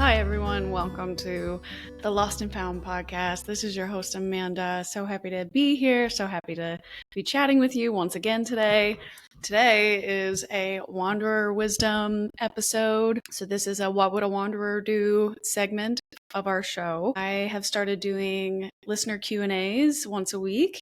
Hi, everyone. Welcome to the Lost and Found podcast. This is your host, Amanda. So happy to be here. So happy to be chatting with you once again today. Today is a Wanderer Wisdom episode. So this is a What Would a Wanderer Do segment of our show. I have started doing listener Q&As once a week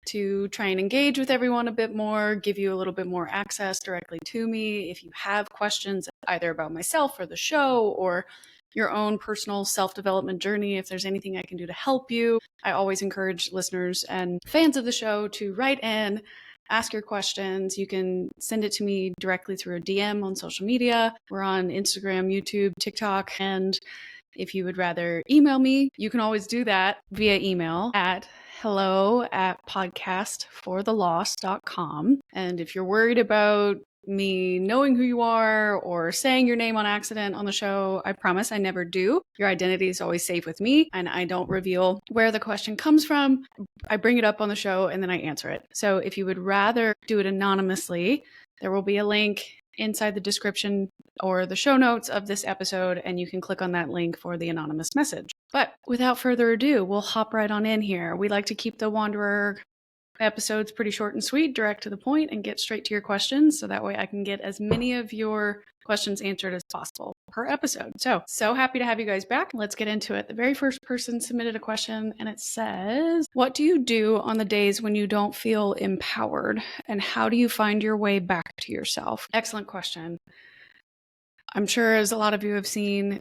to try and engage with everyone a bit more, give you a little bit more access directly to me. If you have questions either about myself or the show or your own personal self-development journey, if there's anything I can do to help you, I always encourage listeners and fans of the show to write in, ask your questions. You can send it to me directly through a DM on social media. We're on Instagram, YouTube, TikTok, and if you would rather email me, you can always do that via email at hello@podcastforthelost.com. And if you're worried about me knowing who you are or saying your name on accident on the show, I promise I never do. Your identity is always safe with me, and I don't reveal where the question comes from. I bring it up on the show and then I answer it. So if you would rather do it anonymously, there will be a link inside the description or the show notes of this episode, and you can click on that link for the anonymous message. But without further ado, we'll hop right on in here. We like to keep the Wanderer episodes pretty short and sweet, direct to the point, and get straight to your questions, so that way I can get as many of your questions answered as possible per episode. So happy to have you guys back. Let's get into it. The very first person submitted a question, and it says, what do you do on the days when you don't feel empowered, and how do you find your way back to yourself? Excellent question. I'm sure, as a lot of you have seen,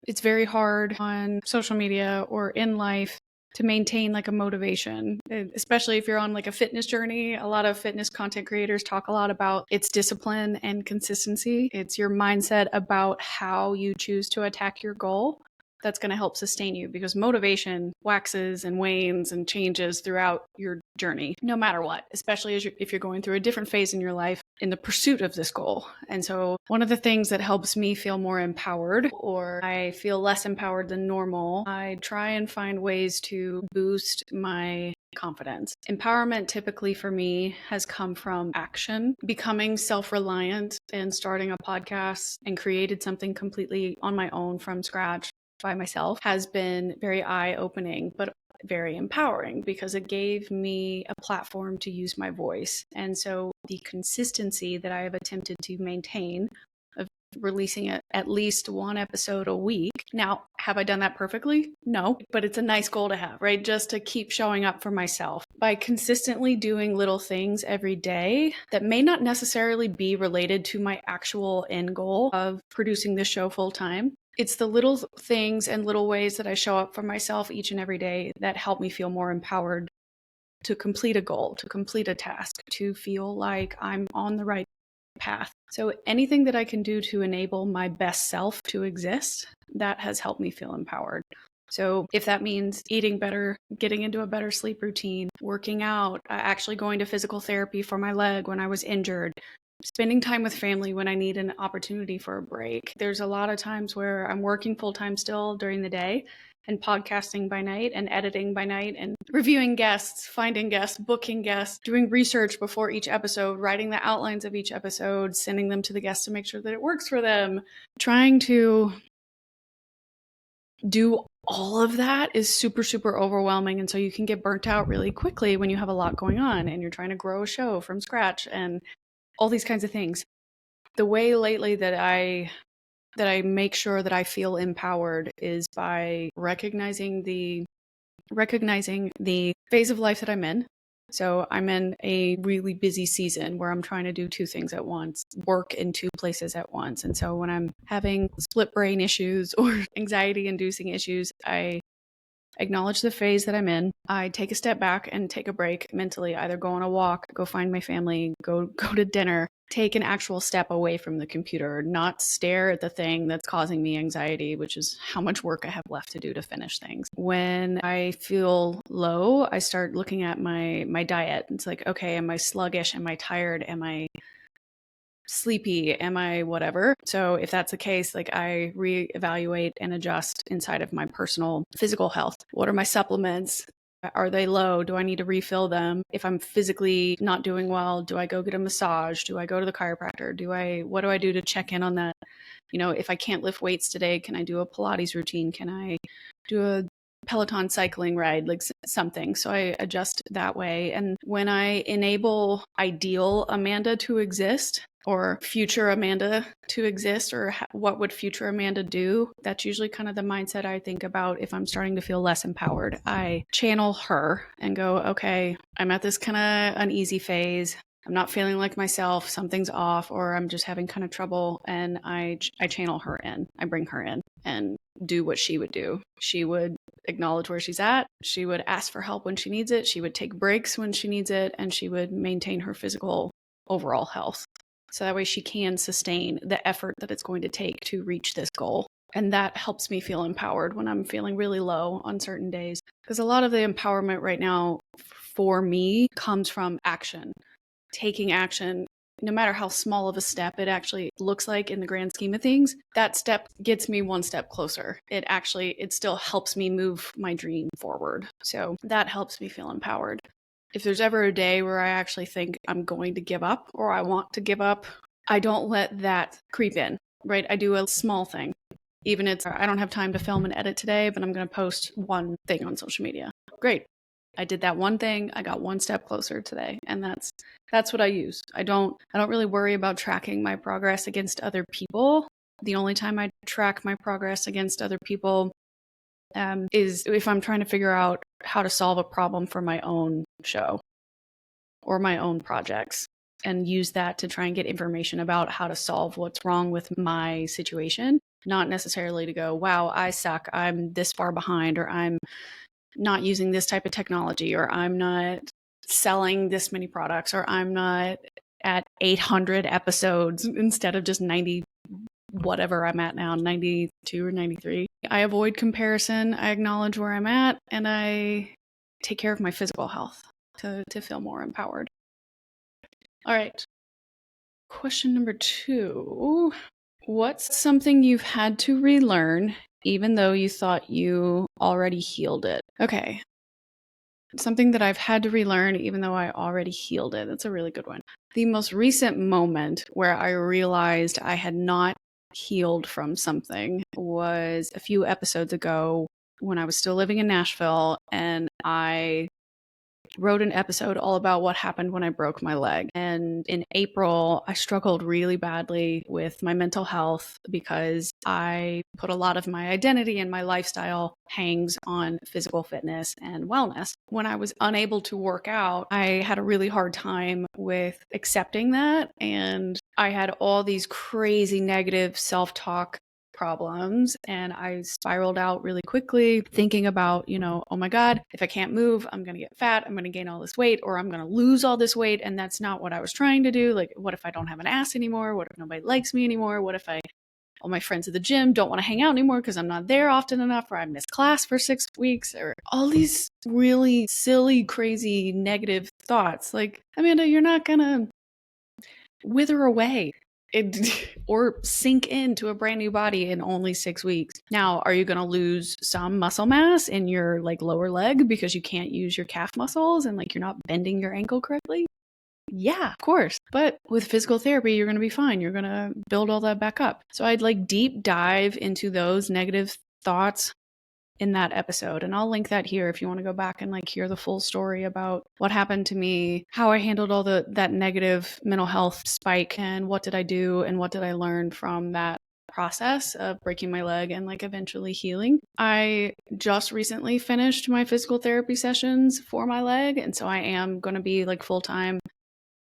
it's very hard on social media or in life to maintain like a motivation, especially if you're on like a fitness journey. A lot of fitness content creators talk a lot about its discipline and consistency. It's your mindset about how you choose to attack your goal that's going to help sustain you, because motivation waxes and wanes and changes throughout your journey, no matter what, especially if you're going through a different phase in your life in the pursuit of this goal. And so one of the things that helps me feel more empowered, or I feel less empowered than normal, I try and find ways to boost my confidence. Empowerment typically for me has come from action, becoming self-reliant and starting a podcast and created something completely on my own from scratch by myself has been very eye-opening, but very empowering, because it gave me a platform to use my voice. And so the consistency that I have attempted to maintain of releasing at least one episode a week. Now, have I done that perfectly? No, but it's a nice goal to have, right? Just to keep showing up for myself by consistently doing little things every day that may not necessarily be related to my actual end goal of producing this show full time. It's the little things and little ways that I show up for myself each and every day that help me feel more empowered to complete a goal, to complete a task, to feel like I'm on the right path. So anything that I can do to enable my best self to exist, that has helped me feel empowered. So if that means eating better, getting into a better sleep routine, working out, actually going to physical therapy for my leg when I was injured, spending time with family when I need an opportunity for a break. There's a lot of times where I'm working full-time still during the day and podcasting by night and editing by night and reviewing guests, finding guests, booking guests, doing research before each episode, writing the outlines of each episode, sending them to the guests to make sure that it works for them. Trying to do all of that is super, super overwhelming. And so you can get burnt out really quickly when you have a lot going on and you're trying to grow a show from scratch and all these kinds of things. The way lately that I make sure that I feel empowered is by recognizing the phase of life that I'm in. So I'm in a really busy season where I'm trying to do two things at once, work in two places at once. And so when I'm having split brain issues or anxiety inducing issues, I acknowledge the phase that I'm in. I take a step back and take a break mentally, either go on a walk, go find my family, go to dinner, take an actual step away from the computer, not stare at the thing that's causing me anxiety, which is how much work I have left to do to finish things. When I feel low, I start looking at my diet. It's like, okay, am I sluggish? Am I tired? Am I sleepy? Am I whatever? So if that's the case, like I reevaluate and adjust inside of my personal physical health. What are my supplements? Are they low? Do I need to refill them? If I'm physically not doing well, do I go get a massage? Do I go to the chiropractor? What do I do to check in on that if I can't lift weights today, can I do a Pilates routine? Can I do a Peloton cycling ride, like something? So I adjust that way. And when I enable ideal Amanda to exist, or future Amanda to exist, or what would future Amanda do, that's usually kind of the mindset I think about if I'm starting to feel less empowered. I channel her and go, okay, I'm at this kind of uneasy phase. I'm not feeling like myself, something's off, or I'm just having kind of trouble. And I channel her in, I bring her in and do what she would do. She would acknowledge where she's at. She would ask for help when she needs it. She would take breaks when she needs it. And she would maintain her physical overall health. So that way she can sustain the effort that it's going to take to reach this goal. And that helps me feel empowered when I'm feeling really low on certain days. Because a lot of the empowerment right now for me comes from action. Taking action, no matter how small of a step it actually looks like in the grand scheme of things, that step gets me one step closer. It still helps me move my dream forward. So that helps me feel empowered. If there's ever a day where I actually think I'm going to give up or I want to give up, I don't let that creep in, right? I do a small thing. Even if I don't have time to film and edit today, but I'm going to post one thing on social media. Great. I did that one thing. I got one step closer today. And that's what I use. I don't really worry about tracking my progress against other people. The only time I track my progress against other people is if I'm trying to figure out how to solve a problem for my own show or my own projects, and use that to try and get information about how to solve what's wrong with my situation, not necessarily to go, wow, I suck, I'm this far behind, or I'm not using this type of technology, or I'm not selling this many products, or I'm not at 800 episodes instead of just 90, whatever I'm at now, 92 or 93. I avoid comparison. I acknowledge where I'm at, and I take care of my physical health to feel more empowered. All right. Question number 2. What's something you've had to relearn even though you thought you already healed it? Okay. Something that I've had to relearn even though I already healed it. That's a really good one. The most recent moment where I realized I had not healed from something was a few episodes ago when I was still living in Nashville, and I wrote an episode all about what happened when I broke my leg. And in April, I struggled really badly with my mental health because I put a lot of my identity and my lifestyle hangs on physical fitness and wellness. When I was unable to work out, I had a really hard time with accepting that. And I had all these crazy negative self-talk problems, and I spiraled out really quickly thinking about, oh my God, if I can't move, I'm going to get fat, I'm going to gain all this weight, or I'm going to lose all this weight. And that's not what I was trying to do. Like, what if I don't have an ass anymore? What if nobody likes me anymore? What if all my friends at the gym don't want to hang out anymore because I'm not there often enough, or I miss class for 6 weeks, or all these really silly, crazy, negative thoughts. Like, Amanda, you're not going to wither away or sink into a brand new body in only 6 weeks. Now, are you going to lose some muscle mass in your lower leg because you can't use your calf muscles and you're not bending your ankle correctly? Yeah, of course. But with physical therapy, you're going to be fine. You're going to build all that back up. So I'd deep dive into those negative thoughts in that episode. And I'll link that here if you want to go back and hear the full story about what happened to me, how I handled all that negative mental health spike, and what did I do and what did I learn from that process of breaking my leg and eventually healing. I just recently finished my physical therapy sessions for my leg. And so I am going to be full-time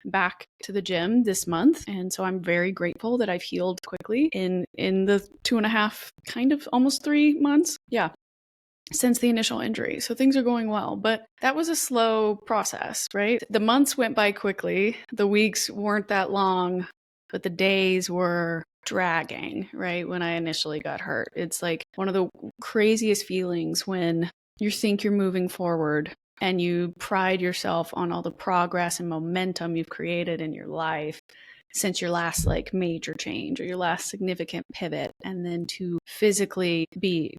back to the gym this month. And so I'm very grateful that I've healed quickly in the 2.5, kind of almost 3 months. Yeah. Since the initial injury. So things are going well, but that was a slow process, right? The months went by quickly. The weeks weren't that long, but the days were dragging, right? When I initially got hurt. It's one of the craziest feelings when you think you're moving forward and you pride yourself on all the progress and momentum you've created in your life since your last major change or your last significant pivot, and then to physically be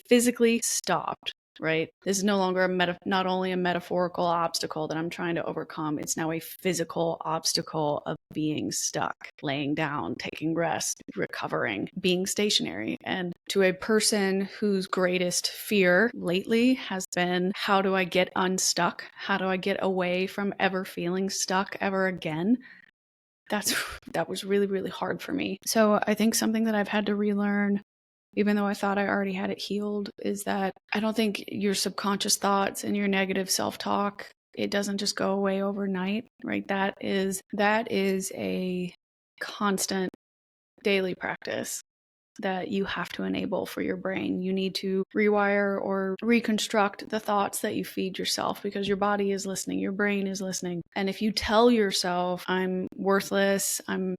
physically stopped right? This is no longer not only a metaphorical obstacle that I'm trying to overcome, it's now a physical obstacle of being stuck, laying down, taking rest, recovering, being stationary. And to a person whose greatest fear lately has been, how do I get unstuck? How do I get away from ever feeling stuck ever again? That was really, really hard for me. So I think something that I've had to relearn, even though I thought I already had it healed, is that I don't think your subconscious thoughts and your negative self-talk, it doesn't just go away overnight, right? That is a constant daily practice that you have to enable for your brain. You need to rewire or reconstruct the thoughts that you feed yourself, because your body is listening, your brain is listening. And if you tell yourself, I'm worthless, I'm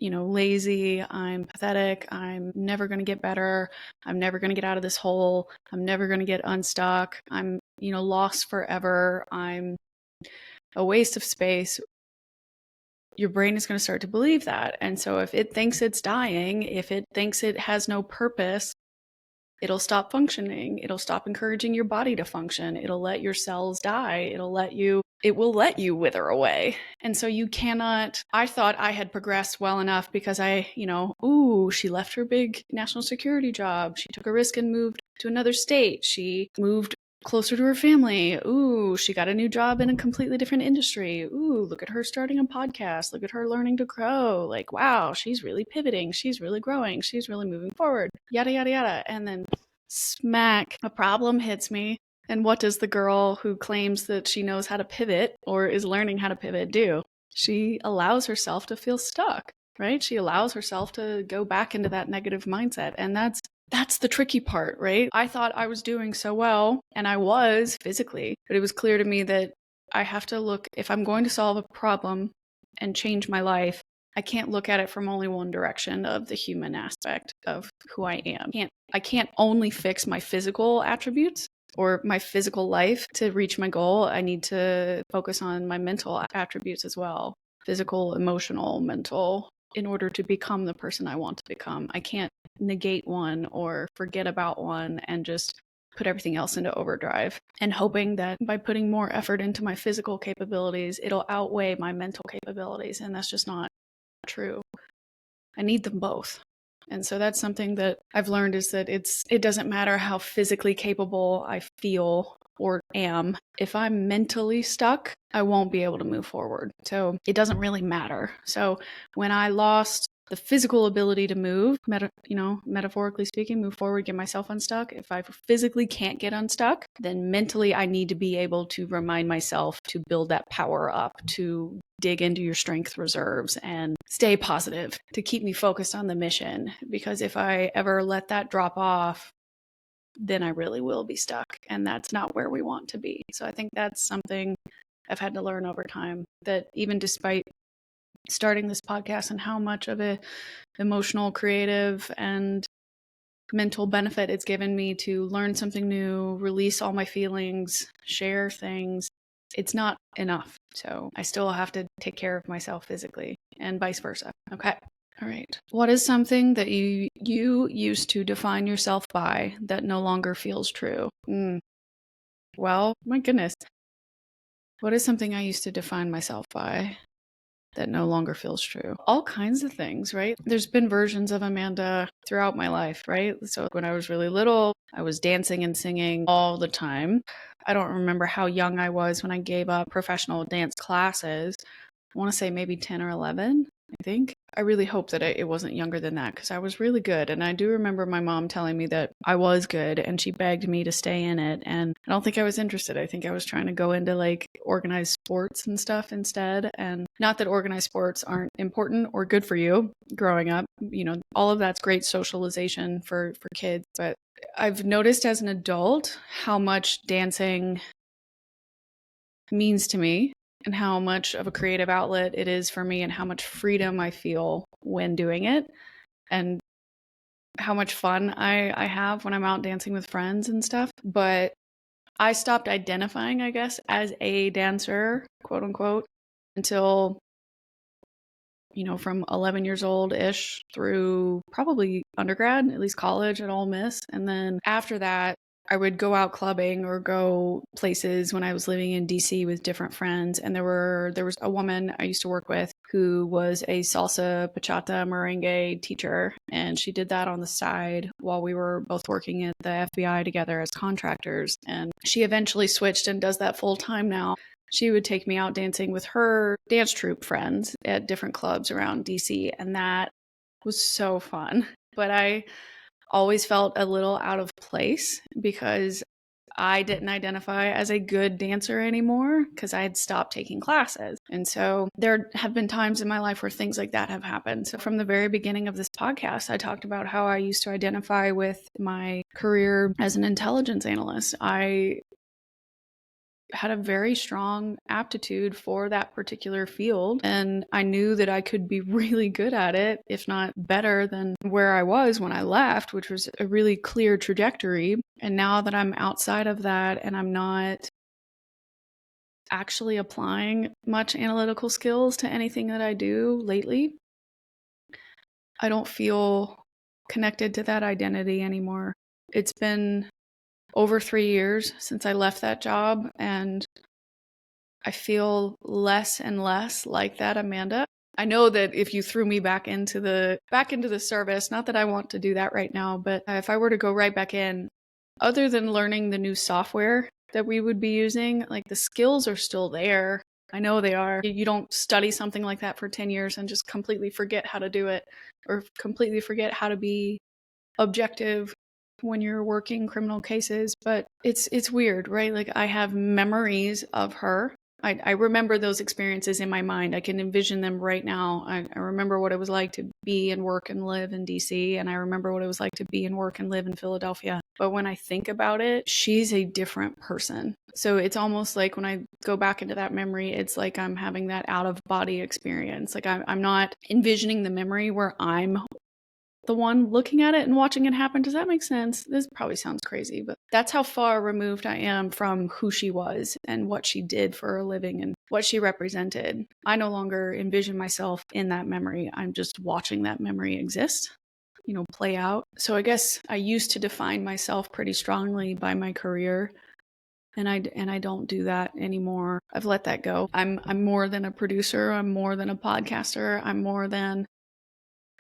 lazy, I'm pathetic, I'm never going to get better, I'm never going to get out of this hole, I'm never going to get unstuck, I'm, lost forever, I'm a waste of space, your brain is going to start to believe that. And so if it thinks it's dying, if it thinks it has no purpose, it'll stop functioning. It'll stop encouraging your body to function. It'll let your cells die. It will let you wither away. And so you cannot, I thought I had progressed well enough because she left her big national security job. She took a risk and moved to another state. She moved closer to her family. Ooh, she got a new job in a completely different industry. Ooh, look at her starting a podcast. Look at her learning to grow. Like, wow, she's really pivoting. She's really growing. She's really moving forward. Yada, yada, yada. And then smack, a problem hits me. And what does the girl who claims that she knows how to pivot or is learning how to pivot do? She allows herself to feel stuck, right? She allows herself to go back into that negative mindset. And that's the tricky part, right? I thought I was doing so well, and I was physically, but it was clear to me that I have to look, if I'm going to solve a problem and change my life, I can't look at it from only one direction of the human aspect of who I am. I can't only fix my physical attributes or my physical life to reach my goal. I need to focus on my mental attributes as well. Physical, emotional, mental, in order to become the person I want to become. I can't negate one or forget about one and just put everything else into overdrive and hoping that by putting more effort into my physical capabilities, it'll outweigh my mental capabilities. And that's just not true. I need them both. And so that's something that I've learned, is that it doesn't matter how physically capable I feel or am. If I'm mentally stuck, I won't be able to move forward. So it doesn't really matter. So when I lost the physical ability to move, metaphorically speaking, move forward, get myself unstuck. If I physically can't get unstuck, then mentally I need to be able to remind myself to build that power up, to dig into your strength reserves and stay positive, to keep me focused on the mission. Because if I ever let that drop off, then I really will be stuck. And that's not where we want to be. So I think that's something I've had to learn over time, that even despite starting this podcast and how much of a emotional, creative, and mental benefit it's given me to learn something new, release all my feelings, share things, it's not enough. So I still have to take care of myself physically, and vice versa. Okay. All right. What is something that you used to define yourself by that no longer feels true? Well, my goodness. What is something I used to define myself by that no longer feels true? All kinds of things, right? There's been versions of Amanda throughout my life, right? So when I was really little, I was dancing and singing all the time. I don't remember how young I was when I gave up professional dance classes. I want to say maybe 10 or 11, I think. I really hope that it wasn't younger than that, because I was really good. And I do remember my mom telling me that I was good, and she begged me to stay in it. And I don't think I was interested. I think I was trying to go into like organized sports and stuff instead. And not that organized sports aren't important or good for you growing up. All of that's great socialization for kids. But I've noticed as an adult how much dancing means to me, and how much of a creative outlet it is for me, and how much freedom I feel when doing it, and how much fun I have when I'm out dancing with friends and stuff. But I stopped identifying, I guess, as a dancer, quote unquote, until, from 11 years old-ish through probably undergrad, at least college at Ole Miss. And then after that, I would go out clubbing or go places when I was living in DC with different friends. And there was a woman I used to work with who was a salsa, bachata, merengue teacher. And she did that on the side while we were both working at the FBI together as contractors. And she eventually switched and does that full time now. She would take me out dancing with her dance troupe friends at different clubs around DC. And that was so fun. But I always felt a little out of place because I didn't identify as a good dancer anymore because I had stopped taking classes. And so there have been times in my life where things like that have happened. So from the very beginning of this podcast, I talked about how I used to identify with my career as an intelligence analyst. I had a very strong aptitude for that particular field. And I knew that I could be really good at it, if not better than where I was when I left, which was a really clear trajectory. And now that I'm outside of that and I'm not actually applying much analytical skills to anything that I do lately, I don't feel connected to that identity anymore. It's been over 3 years since I left that job, and I feel less and less like that Amanda. I know that if you threw me back into the service, not that I want to do that right now, but if I were to go right back in, other than learning the new software that we would be using, like the skills are still there. I know they are. You don't study something like that for 10 years and just completely forget how to do it or completely forget how to be objective when you're working criminal cases. But it's weird, right? Like I have memories of her. I remember those experiences in my mind. I can envision them right now. I remember what it was like to be and work and live in DC, and I remember what it was like to be and work and live in Philadelphia. But when I think about it, she's a different person. So it's almost like when I go back into that memory, it's like I'm having that out of body experience. Like I'm not envisioning the memory where I'm the one looking at it and watching it happen. Does that make sense? This probably sounds crazy, but that's how far removed I am from who she was and what she did for a living and what she represented. I no longer envision myself in that memory. I'm just watching that memory exist, play out. So I guess I used to define myself pretty strongly by my career. And I don't do that anymore. I've let that go. I'm more than a producer. I'm more than a podcaster. I'm more than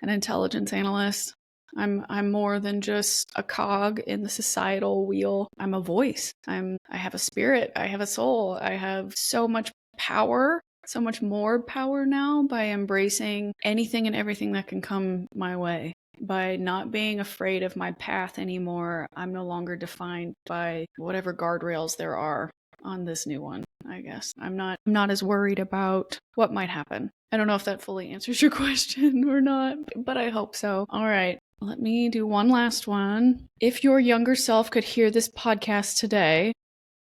an intelligence analyst. I'm more than just a cog in the societal wheel. I'm a voice. I have a spirit. I have a soul. I have so much power, so much more power now by embracing anything and everything that can come my way. By not being afraid of my path anymore, I'm no longer defined by whatever guardrails there are on this new one, I guess. I'm not as worried about what might happen. I don't know if that fully answers your question or not, but I hope so. All right, let me do one last one. If your younger self could hear this podcast today,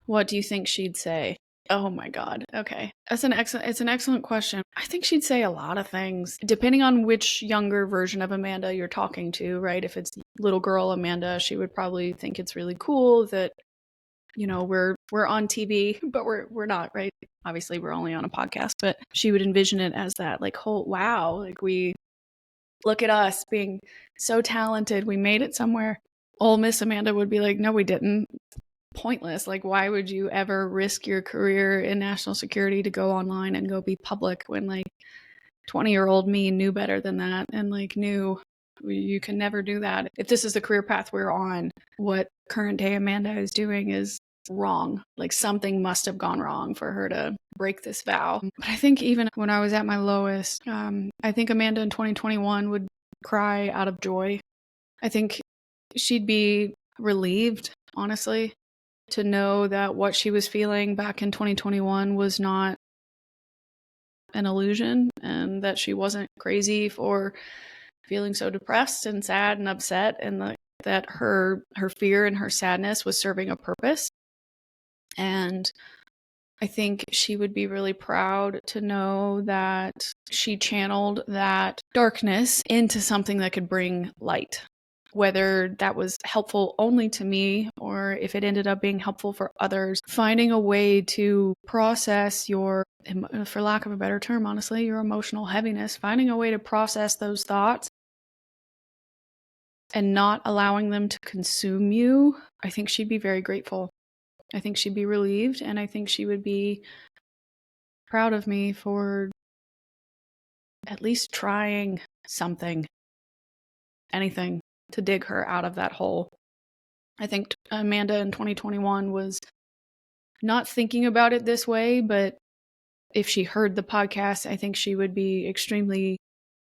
what do you think she'd say? Oh my God. Okay. It's an excellent question. I think she'd say a lot of things, depending on which younger version of Amanda you're talking to, right? If it's little girl Amanda, she would probably think it's really cool that we're on TV, but we're not, right? Obviously, we're only on a podcast, but she would envision it as that, like, oh, wow, like we look at us being so talented. We made it somewhere. Old Miss Amanda would be like, no, we didn't. Pointless. Like, why would you ever risk your career in national security to go online and go be public when like 20-year-old me knew better than that and like knew you can never do that. If this is the career path we're on, what current day Amanda is doing is wrong. Like something must have gone wrong for her to break this vow. But I think even when I was at my lowest, I think Amanda in 2021 would cry out of joy. I think she'd be relieved, honestly, to know that what she was feeling back in 2021 was not an illusion and that she wasn't crazy for feeling so depressed and sad and upset, and that her fear and her sadness was serving a purpose. And I think she would be really proud to know that she channeled that darkness into something that could bring light. Whether that was helpful only to me or if it ended up being helpful for others, finding a way to process your, for lack of a better term, honestly, your emotional heaviness, finding a way to process those thoughts and not allowing them to consume you, I think she'd be very grateful. I think she'd be relieved, and I think she would be proud of me for at least trying something, anything, to dig her out of that hole. I think Amanda in 2021 was not thinking about it this way, but if she heard the podcast, I think she would be extremely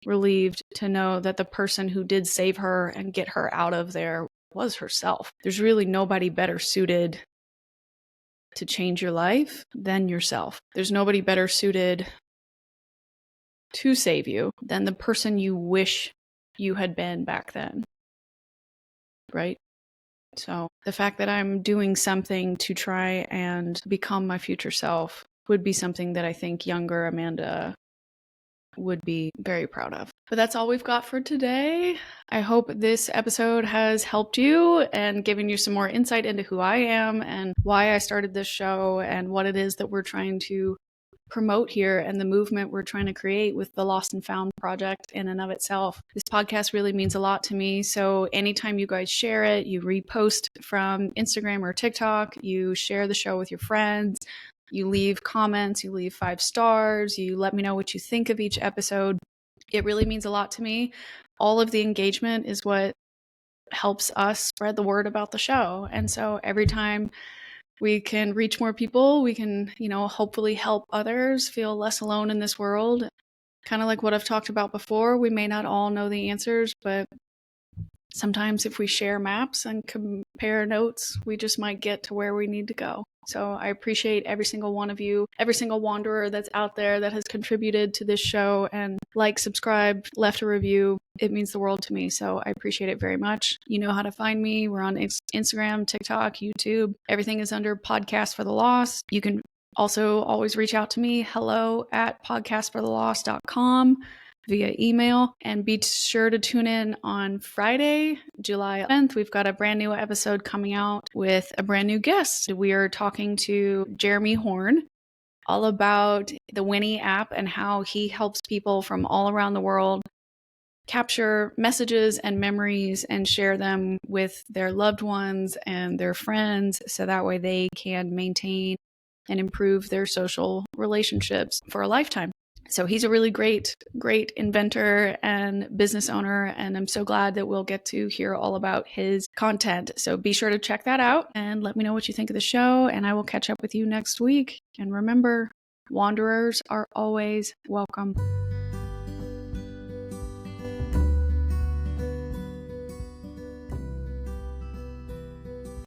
relieved to know that the person who did save her and get her out of there was herself. There's really nobody better suited to change your life than yourself. There's nobody better suited to save you than the person you wish you had been back then. Right? So the fact that I'm doing something to try and become my future self would be something that I think younger Amanda would be very proud of. But that's all we've got for today. I hope this episode has helped you and given you some more insight into who I am and why I started this show and what it is that we're trying to promote here and the movement we're trying to create with the Lost and Found project in and of itself. This podcast really means a lot to me. So anytime you guys share it, you repost from Instagram or TikTok, you share the show with your friends, you leave comments, you leave 5 stars, you let me know what you think of each episode. It really means a lot to me. All of the engagement is what helps us spread the word about the show. And so every time we can reach more people, we can, hopefully help others feel less alone in this world. Kind of like what I've talked about before, we may not all know the answers, but sometimes if we share maps and compare notes, we just might get to where we need to go. So I appreciate every single one of you, every single wanderer that's out there that has contributed to this show and subscribed, left a review. It means the world to me. So I appreciate it very much. You know how to find me. We're on Instagram, TikTok, YouTube. Everything is under Podcast for the Lost. You can also always reach out to me, hello@podcastforthelost.com via email, and be sure to tune in on Friday, July 10th. We've got a brand new episode coming out with a brand new guest. We are talking to Jeremy Horn all about the Winnie app and how he helps people from all around the world capture messages and memories and share them with their loved ones and their friends so that way they can maintain and improve their social relationships for a lifetime. So he's a really great inventor and business owner, and I'm so glad that we'll get to hear all about his content. So be sure to check that out and let me know what you think of the show, and I will catch up with you next week. And remember, wanderers are always welcome.